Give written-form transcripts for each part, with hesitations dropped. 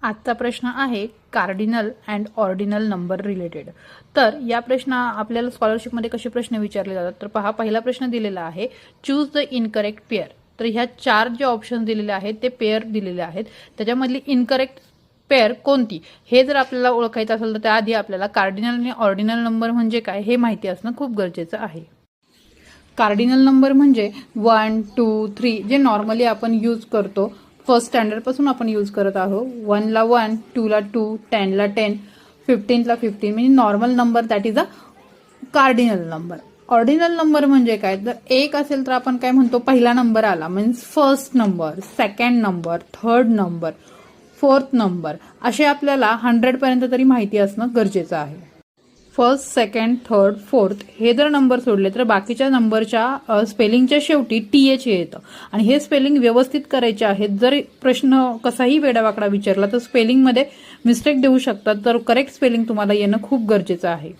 आजचा प्रश्न आहे cardinal and ordinal number related. तर या प्रश्न आपल्याला स्कॉलरशिपमध्ये कसे प्रश्न विचारले जातात तर पहा, पहिला प्रश्न दिलेला आहे चूज द इनकरेक्ट पेअर। तर ह्या चार जे ऑप्शन दिलेले आहेत ते पेअर दिलेले आहेत, त्याच्यामधली इनकरेक्ट पेअर कोणती हे जर आपल्याला ओळखायचं असेल तर त्याआधी आपल्याला कार्डिनल आणि ऑर्डिनल नंबर म्हणजे काय हे माहिती असणं खूप गरजेचं आहे। कार्डिनल नंबर म्हणजे 1, 2, 3 जे नॉर्मली आपण यूज करतो, फर्स्ट स्टँडर्ड पासून आपण यूज करत आहोत। 1 ला 1, 2 ला 2, 10 ला 10, 15 ला 15 म्हणजे normal number, that is a cardinal number. Ordinal number म्हणजे काय, जर एक असेल तर आपण काय म्हणतो, पहिला नंबर आला means first number, second number, third number, fourth number, असे आपल्याला 100 पर्यंत तरी माहिती असणं गरजेचं आहे। फर्स्ट, सेकंड, थर्ड, फोर्थ हे जर नंबर सोडले तर बाकीच्या नंबरच्या स्पेलिंगच्या शेवटी TH येतं आणि हे स्पेलिंग व्यवस्थित करायचे आहेत। जर प्रश्न कसाही वेडावाकडा विचारला तर स्पेलिंगमध्ये मिस्टेक देऊ शकतात, तर करेक्ट स्पेलिंग तुम्हाला येणं खूप गरजेचं आहे।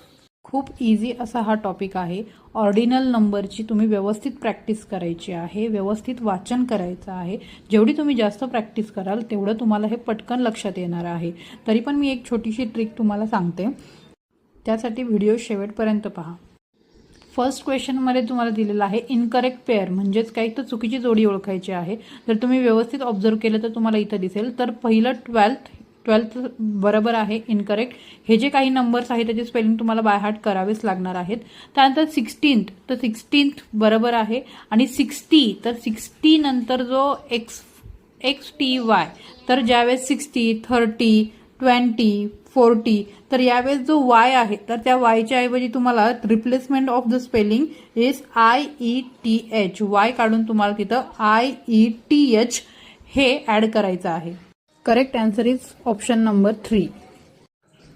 खूप इझी असा हा टॉपिक आहे। ऑर्डिनल नंबरची तुम्ही व्यवस्थित प्रॅक्टिस करायची आहे, व्यवस्थित वाचन करायचं आहे। जेवढी तुम्ही जास्त प्रॅक्टिस कराल तेवढं तुम्हाला हे पटकन लक्षात येणार आहे। तरी पण मी एक छोटीशी ट्रिक तुम्हाला सांगते, त्यासाठी व्हिडिओ शेवटपर्यंत पहा। फर्स्ट क्वेश्चनमध्ये तुम्हाला दिलेला आहे इनकरेक्ट पेअर म्हणजेच काही तर चुकीची जोडी ओळखायची आहे। जर तुम्ही व्यवस्थित ऑब्झर्व केलं तर तुम्हाला इथं दिसेल, तर पहिलं 12th बरोबर आहे इनकरेक्ट। हे जे काही नंबर्स आहेत त्याचे स्पेलिंग तुम्हाला बाय हार्ट करावेच लागणार आहेत। त्यानंतर 16th, तर 16th बरोबर आहे आणि 60, तर 60 नंतर जो XTY, तर ज्यावेळेस 60, 30, 20, 40, तर यावेळेस जो Y आहे तर त्या Yच्या ऐवजी तुम्हाला replacement of the spelling is IETH, Y काढून तुम्हाला तिथं IETH हे ऍड करायचं आहे। Correct answer is option number 3।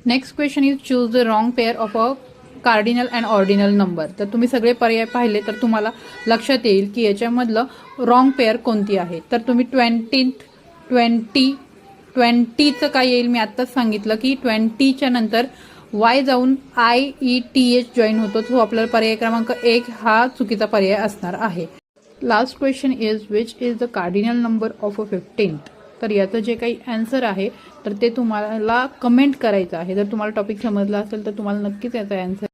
Next question is choose the wrong pair of a cardinal and ordinal number. तर तुम्ही सगळे पर्याय पाहिले तर तुम्हाला लक्षात येईल की याच्यामधलं रॉंग पेअर कोणती आहे। तर तुम्ही 20चं काय येईल, मी आत्ताच सांगितलं की 20च्या नंतर Y जाऊन IETH जॉईन होतो, तो आपल्याला पर्याय क्रमांक 1 हा चुकीचा पर्याय असणार आहे। Last question is which is the cardinal number of a 15th। तर याचं जे काही आन्सर आहे तर ते तुम्हाला कमेंट करायचं आहे। जर तुम्हाला टॉपिक समजला असेल तर तुम्हाला नक्कीच याचा आन्सर